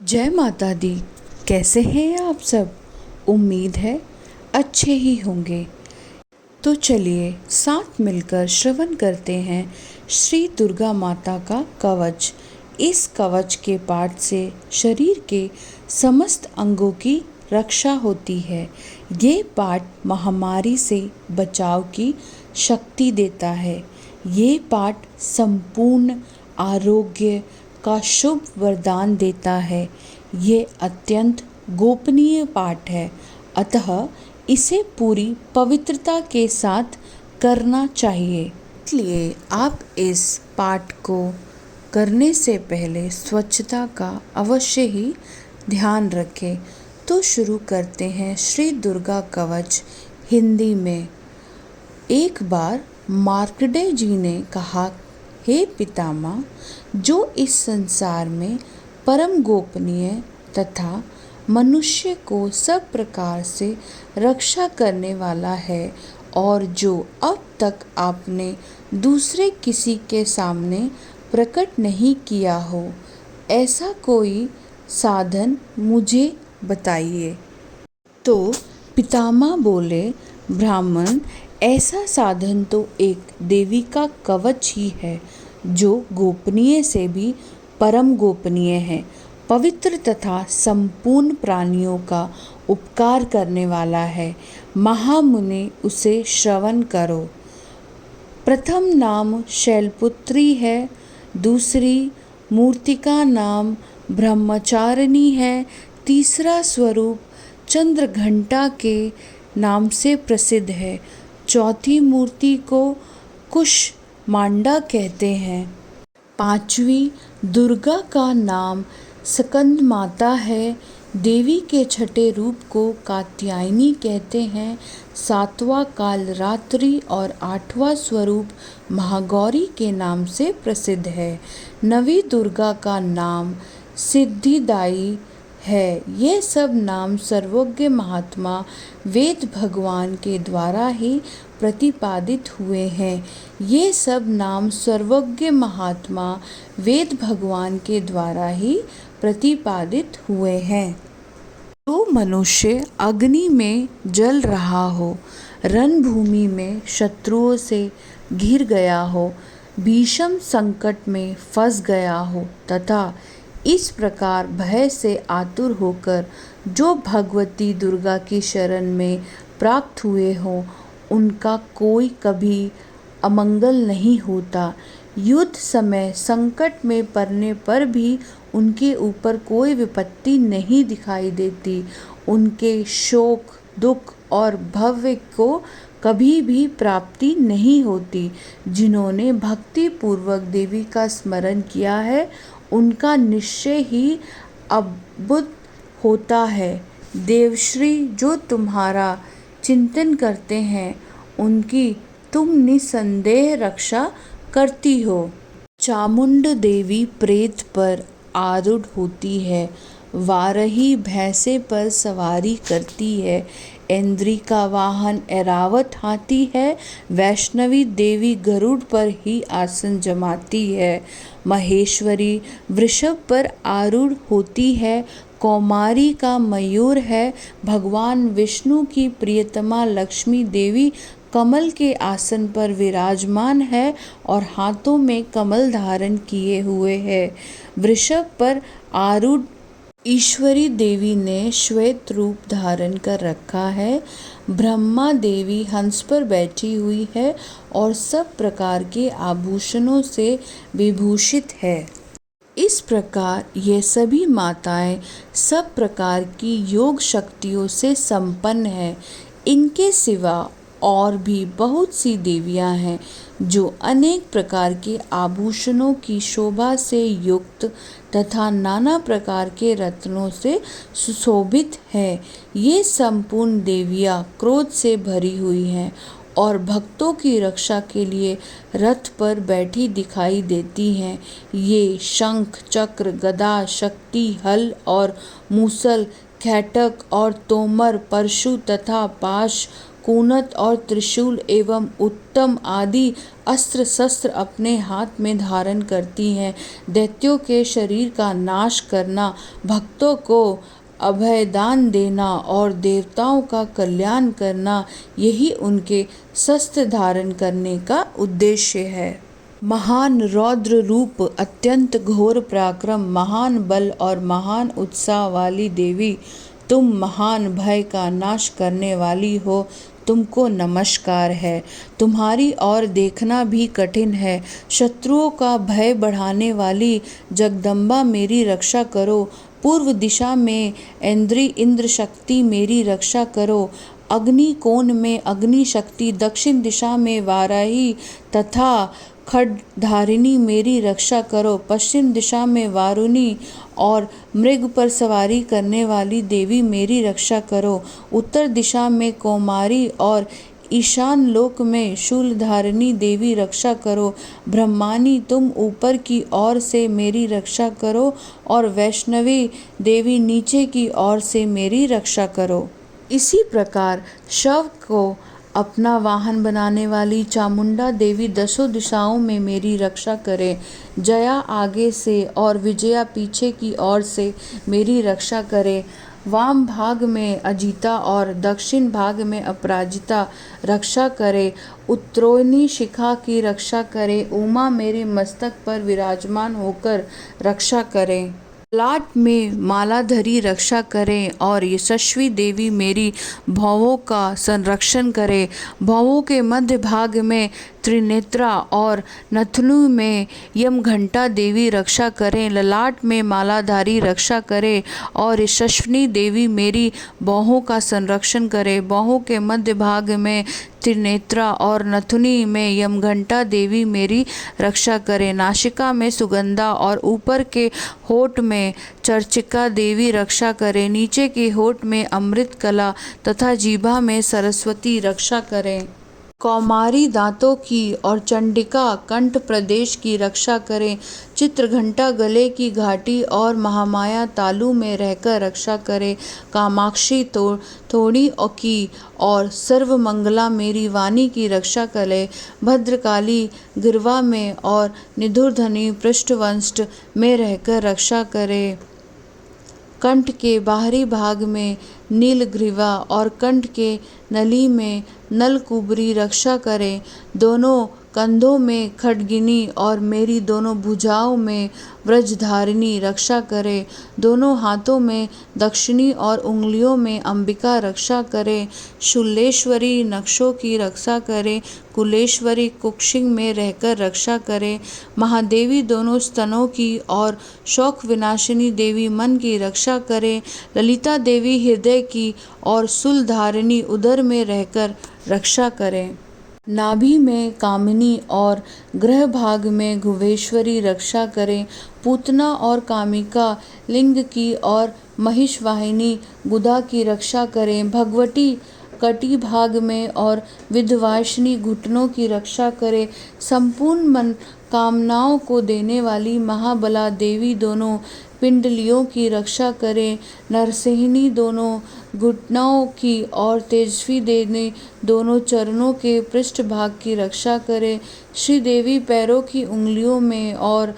जय माता दी। कैसे हैं आप सब? उम्मीद है अच्छे ही होंगे। तो चलिए साथ मिलकर श्रवण करते हैं श्री दुर्गा माता का कवच। इस कवच के पाठ से शरीर के समस्त अंगों की रक्षा होती है। ये पाठ महामारी से बचाव की शक्ति देता है। ये पाठ संपूर्ण आरोग्य का शुभ वरदान देता है। ये अत्यंत गोपनीय पाठ है, अतः इसे पूरी पवित्रता के साथ करना चाहिए। इसलिए आप इस पाठ को करने से पहले स्वच्छता का अवश्य ही ध्यान रखें। तो शुरू करते हैं श्री दुर्गा कवच हिंदी में। एक बार मार्कंडेय जी ने कहा, हे पितामह, जो इस संसार में परम गोपनीय तथा मनुष्य को सब प्रकार से रक्षा करने वाला है और जो अब तक आपने दूसरे किसी के सामने प्रकट नहीं किया हो, ऐसा कोई साधन मुझे बताइए। तो पितामह बोले, ब्राह्मण, ऐसा साधन तो एक देवी का कवच ही है, जो गोपनीय से भी परम गोपनीय है, पवित्र तथा संपूर्ण प्राणियों का उपकार करने वाला है। महामुनि, उसे श्रवण करो। प्रथम नाम शैलपुत्री है, दूसरी मूर्तिका नाम ब्रह्मचारिणी है, तीसरा स्वरूप चंद्रघंटा के नाम से प्रसिद्ध है, चौथी मूर्ति को कुष्मांडा कहते हैं, पांचवी दुर्गा का नाम स्कंद माता है, देवी के छठे रूप को कात्यायनी कहते हैं, सातवां कालरात्रि और आठवां स्वरूप महागौरी के नाम से प्रसिद्ध है, नवी दुर्गा का नाम सिद्धिदायी है। ये सब नाम सर्वज्ञ महात्मा वेद भगवान के द्वारा ही प्रतिपादित हुए हैं। ये सब नाम सर्वज्ञ महात्मा वेद भगवान के द्वारा ही प्रतिपादित हुए हैं। जो मनुष्य अग्नि में जल रहा हो, रणभूमि में शत्रुओं से घिर गया हो, भीषण संकट में फंस गया हो तथा इस प्रकार भय से आतुर होकर जो भगवती दुर्गा की शरण में प्राप्त हुए हों, उनका कोई कभी अमंगल नहीं होता। युद्ध समय संकट में पड़ने पर भी उनके ऊपर कोई विपत्ति नहीं दिखाई देती। उनके शोक, दुख और भय को कभी भी प्राप्ति नहीं होती। जिन्होंने भक्ति पूर्वक देवी का स्मरण किया है, उनका निश्चय ही अद्भुत होता है। देवश्री, जो तुम्हारा चिंतन करते हैं, उनकी तुम निसंदेह रक्षा करती हो। चामुंड देवी प्रेत पर आरूढ़ होती है, वाराही भैंसे पर सवारी करती है, ऐन्द्री का वाहन ऐरावत हाथी है, वैष्णवी देवी गरुड़ पर ही आसन जमाती है, महेश्वरी वृषभ पर आरूढ़ होती है, कौमारी का मयूर है, भगवान विष्णु की प्रियतमा लक्ष्मी देवी कमल के आसन पर विराजमान है और हाथों में कमल धारण किए हुए है। वृषभ पर आरूढ़ ईश्वरी देवी ने श्वेत रूप धारण कर रखा है। ब्रह्मा देवी हंस पर बैठी हुई है और सब प्रकार के आभूषणों से विभूषित है। इस प्रकार ये सभी माताएं सब प्रकार की योग शक्तियों से संपन्न है। इनके सिवा और भी बहुत सी देवियां हैं जो अनेक प्रकार के आभूषणों की शोभा से युक्त तथा नाना प्रकार के रत्नों से सुशोभित हैं। ये संपूर्ण देवियां क्रोध से भरी हुई हैं और भक्तों की रक्षा के लिए रथ पर बैठी दिखाई देती हैं। ये शंख, चक्र, गदा, शक्ति, हल और मूसल, खैटक और तोमर, परशु तथा पाश, कूनत और त्रिशूल एवं उत्तम आदि अस्त्र शस्त्र अपने हाथ में धारण करती हैं। दैत्यों के शरीर का नाश करना, भक्तों को अभयदान देना और देवताओं का कल्याण करना, यही उनके शस्त्र धारण करने का उद्देश्य है। महान रौद्र रूप, अत्यंत घोर पराक्रम, महान बल और महान उत्साह वाली देवी, तुम महान भय का नाश करने वाली हो, तुमको नमस्कार है। तुम्हारी ओर देखना भी कठिन है। शत्रुओं का भय बढ़ाने वाली जगदम्बा मेरी रक्षा करो। पूर्व दिशा में इंद्र शक्ति मेरी रक्षा करो। अग्नि कोण में अग्नि शक्ति, दक्षिण दिशा में वाराही तथा खड्गधारिणी मेरी रक्षा करो। पश्चिम दिशा में वारुणी और मृग पर सवारी करने वाली देवी मेरी रक्षा करो। उत्तर दिशा में कौमारी और ईशान लोक में शूलधारिणी देवी रक्षा करो। ब्रह्मानी तुम ऊपर की ओर से मेरी रक्षा करो और वैष्णवी देवी नीचे की ओर से मेरी रक्षा करो। इसी प्रकार शव को अपना वाहन बनाने वाली चामुंडा देवी दसों दिशाओं में मेरी रक्षा करे। जया आगे से और विजया पीछे की ओर से मेरी रक्षा करे। वाम भाग में अजिता और दक्षिण भाग में अपराजिता रक्षा करे। उत्तरोहिणी शिखा की रक्षा करे। उमा मेरे मस्तक पर विराजमान होकर रक्षा करें। लाट में मालाधरी रक्षा करें और यशस्वी देवी मेरी भौहों का संरक्षण करे। भौहों के मध्य भाग में त्रिनेत्रा और नथनु में यमघंटा देवी रक्षा करें। ललाट में मालाधारी रक्षा करे और यशस्विनी देवी मेरी भौहों का संरक्षण करे। भौहों के मध्य भाग में त्रिनेत्रा और नथुनी में यमघंटा देवी मेरी रक्षा करे। नासिका में सुगंधा और ऊपर के होठ में चर्चिका देवी रक्षा करे। नीचे के होठ में अमृत कला तथा जीभा में सरस्वती रक्षा करें। कौमारी दांतों की और चंडिका कंठ प्रदेश की रक्षा करें। चित्रघंटा गले की घाटी और महामाया तालु में रहकर रक्षा करे। कामाक्षी थोड़ी की और सर्वमंगला मेरी वाणी की रक्षा करे। भद्रकाली गिरवा में और निधुरधनी पृष्ठवंष्ट में रहकर रक्षा करे। कंठ के बाहरी भाग में नीलग्रीवा और कंठ के नली में नलकुबरी रक्षा करें। दोनों कंधों में खड्गिनी और मेरी दोनों भुजाओं में व्रजधारिणी रक्षा करे। दोनों हाथों में दक्षिणी और उंगलियों में अंबिका रक्षा करे। शूलेश्वरी नक्षों की रक्षा करे। कुलेश्वरी कुक्षिंग में रहकर रक्षा करे। महादेवी दोनों स्तनों की और शोक विनाशिनी देवी मन की रक्षा करे। ललिता देवी हृदय की और शूलधारिणी उदर में रहकर रक्षा करें। नाभि में कामिनी और ग्रह भाग में गुहेश्वरी रक्षा करें। पूतना और कामिका लिंग की और महिषवाहिनी गुदा की रक्षा करें। भगवती कटी भाग में और विधवासिनी घुटनों की रक्षा करे। संपूर्ण मन कामनाओं को देने वाली महाबला देवी दोनों पिंडलियों की रक्षा करें। नरसिंहिनी दोनों घुटनों की और तेजस्वी देवी दोनों चरणों के पृष्ठ भाग की रक्षा करे। श्री देवी पैरों की उंगलियों में और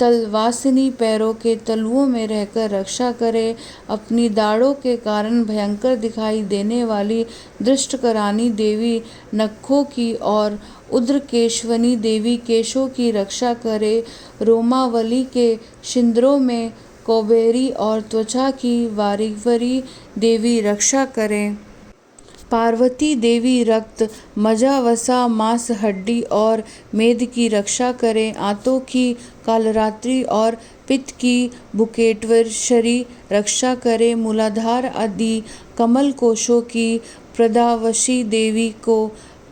तलवासिनी पैरों के तलुओं में रहकर रक्षा करे। अपनी दाढ़ों के कारण भयंकर दिखाई देने वाली दृष्टकरानी देवी नखों की और उद्रकेशवनी देवी केशों की रक्षा करे। रोमावली के शिंद्रों में कौबेरी और त्वचा की वारिवरी देवी रक्षा करें। पार्वती देवी रक्त, मज्जा, वसा, मांस, हड्डी और मेद की रक्षा करें। आंतों की कालरात्रि और पित्त की भुकेश्वरी रक्षा करें। मूलाधार आदि कमल कोशों की प्रदावशी देवी को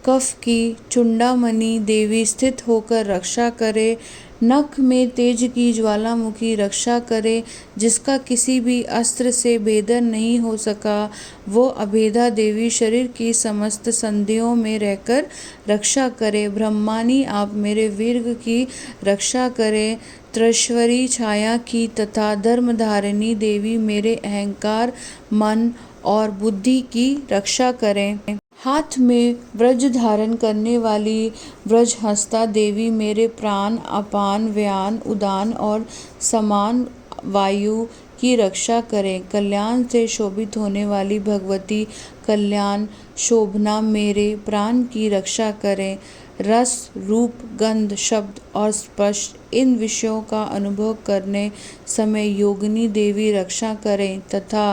कफ की चुंडामणि देवी स्थित होकर रक्षा करे। नख में तेज की ज्वालामुखी रक्षा करे। जिसका किसी भी अस्त्र से भेदन नहीं हो सका, वो अभेदा देवी शरीर की समस्त संधियों में रहकर रक्षा करे। ब्रह्मानी आप मेरे वीर्य की रक्षा करें। त्रिश्वरी छाया की तथा धर्मधारिणी देवी मेरे अहंकार, मन और बुद्धि की रक्षा करें। हाथ में व्रज धारण करने वाली व्रजहस्ता देवी मेरे प्राण अपान व्यान उदान और समान वायु की रक्षा करें। कल्याण से शोभित होने वाली भगवती कल्याण शोभना मेरे प्राण की रक्षा करें। रस रूप गंध शब्द और स्पर्श इन विषयों का अनुभव करने समय योगिनी देवी रक्षा करें तथा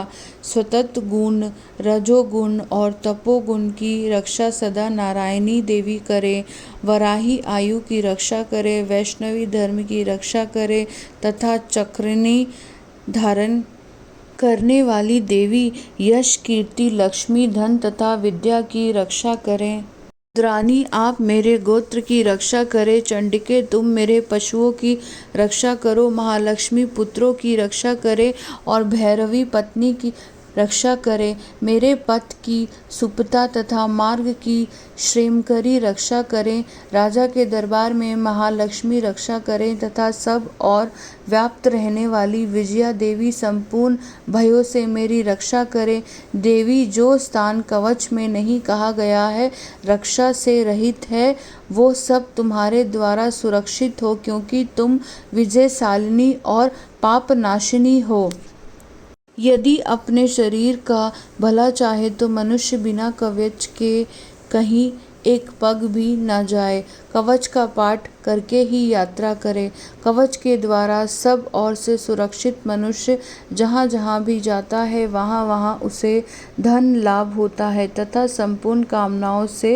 स्वतत गुण रजोगुण और तपोगुण की रक्षा सदा नारायणी देवी करें। वराही आयु की रक्षा करें, वैष्णवी धर्म की रक्षा करें तथा चक्रिणी धारण करने वाली देवी यश कीर्ति लक्ष्मी धन तथा विद्या की रक्षा करें। रुद्रानी आप मेरे गोत्र की रक्षा करे। चंडिके तुम मेरे पशुओं की रक्षा करो। महालक्ष्मी पुत्रों की रक्षा करे और भैरवी पत्नी की रक्षा करे। मेरे पथ की सुपता तथा मार्ग की श्रेमकरी रक्षा करें। राजा के दरबार में महालक्ष्मी रक्षा करें तथा सब और व्याप्त रहने वाली विजया देवी संपूर्ण भयों से मेरी रक्षा करें। देवी जो स्थान कवच में नहीं कहा गया है रक्षा से रहित है वो सब तुम्हारे द्वारा सुरक्षित हो, क्योंकि तुम विजयशालिनी और पापनाशिनी हो। यदि अपने शरीर का भला चाहे तो मनुष्य बिना कवच के कहीं एक पग भी न जाए। कवच का पाठ करके ही यात्रा करे। कवच के द्वारा सब ओर से सुरक्षित मनुष्य जहाँ जहाँ भी जाता है वहाँ वहाँ उसे धन लाभ होता है तथा संपूर्ण कामनाओं से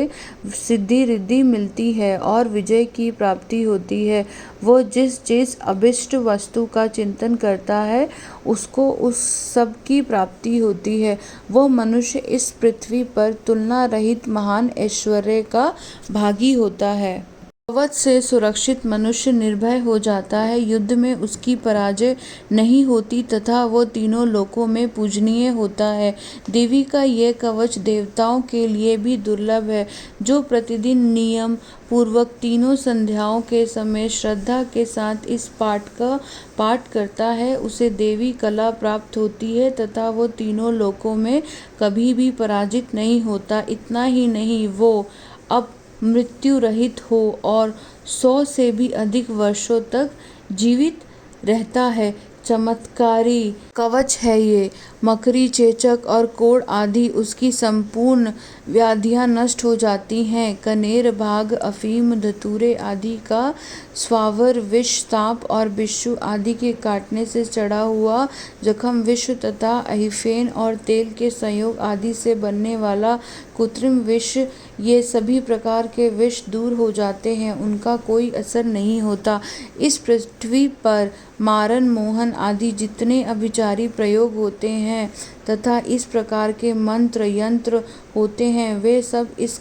सिद्धि रिद्धि मिलती है और विजय की प्राप्ति होती है। वो जिस अभिष्ट वस्तु का चिंतन करता है उसको उस सब की प्राप्ति होती है। वो मनुष्य इस पृथ्वी पर तुलना रहित महान ऐश्वर्य का भागी होता है। कवच से सुरक्षित मनुष्य निर्भय हो जाता है। युद्ध में उसकी पराजय नहीं होती तथा वो तीनों लोकों में पूजनीय होता है। देवी का यह कवच देवताओं के लिए भी दुर्लभ है। जो प्रतिदिन नियम पूर्वक तीनों संध्याओं के समय श्रद्धा के साथ इस पाठ का पाठ करता है उसे देवी कला प्राप्त होती है तथा वो तीनों लोकों में कभी भी पराजित नहीं होता। इतना ही नहीं, वो अब मृत्यु रहित हो और 100 से भी अधिक वर्षों तक जीवित रहता है। चमत्कारी कवच है ये। मकड़ी चेचक और कोढ़ आदि उसकी संपूर्ण व्याधियां नष्ट हो जाती हैं। कनेर भाग अफीम धतूरे आदि का स्वावर विष सांप और बिच्छू आदि के काटने से चढ़ा हुआ जख्म विष तथा अहिफेन और तेल के संयोग आदि से बनने वाला कृत्रिम विष ये सभी प्रकार के विष दूर हो जाते हैं, उनका कोई असर नहीं होता। इस पृथ्वी पर मारन मोहन आदि जितने अभिचारी प्रयोग होते हैं तथा इस प्रकार के मंत्र यंत्र होते हैं वे सब इस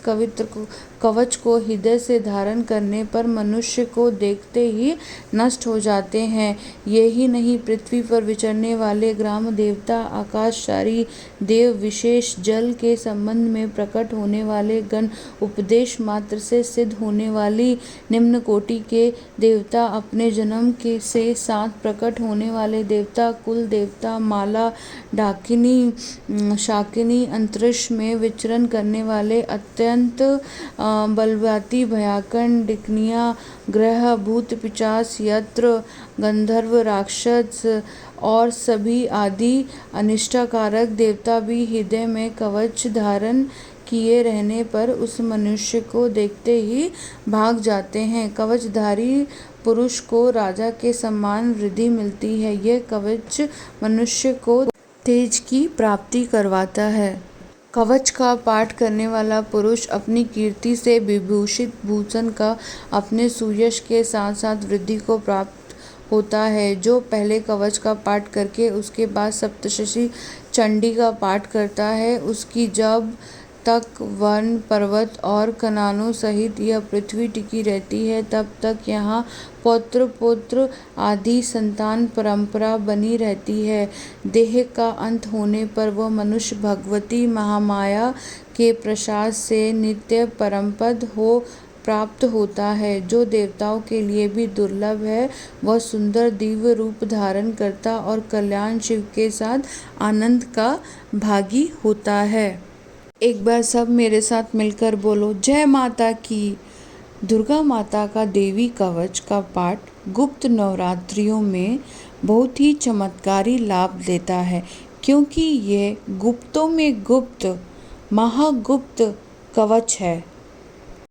कवच को हृदय से धारण करने पर मनुष्य को देखते ही नष्ट हो जाते हैं। यही नहीं, पृथ्वी पर विचरने वाले ग्राम देवता आकाशचारी देव विशेष जल के संबंध में प्रकट होने वाले गण उपदेश मात्र से सिद्ध होने वाली निम्न कोटि के देवता अपने जन्म के से साथ प्रकट होने वाले देवता कुल देवता माला डाकिनी शाकिनी अंतरिक्ष में विचरण करने वाले अत्यंत बलवती भयाकन डिकनिया ग्रह भूत पिशाच यत्र गंधर्व राक्षस और सभी आदि अनिष्टकारक देवता भी हृदय में कवच धारण किए रहने पर उस मनुष्य को देखते ही भाग जाते हैं। कवचधारी पुरुष को राजा के सम्मान वृद्धि मिलती है। यह कवच मनुष्य को तेज की प्राप्ति करवाता है। कवच का पाठ करने वाला पुरुष अपनी कीर्ति से विभूषित भूषण का अपने सुयश के साथ साथ वृद्धि को प्राप्त होता है। जो पहले कवच का पाठ करके उसके बाद सप्तशती चंडी का पाठ करता है उसकी जब तक वन पर्वत और कनानों सहित यह पृथ्वी टिकी रहती है तब तक यहाँ पौत्र पुत्र आदि संतान परंपरा बनी रहती है। देह का अंत होने पर वह मनुष्य भगवती महामाया के प्रसाद से नित्य परमपद हो प्राप्त होता है। जो देवताओं के लिए भी दुर्लभ है वह सुंदर दिव्य रूप धारण करता और कल्याण शिव के साथ आनंद का भागी होता है। एक बार सब मेरे साथ मिलकर बोलो, जय माता की। दुर्गा माता का देवी कवच का पाठ गुप्त नवरात्रियों में बहुत ही चमत्कारी लाभ देता है, क्योंकि ये गुप्तों में गुप्त महागुप्त कवच है।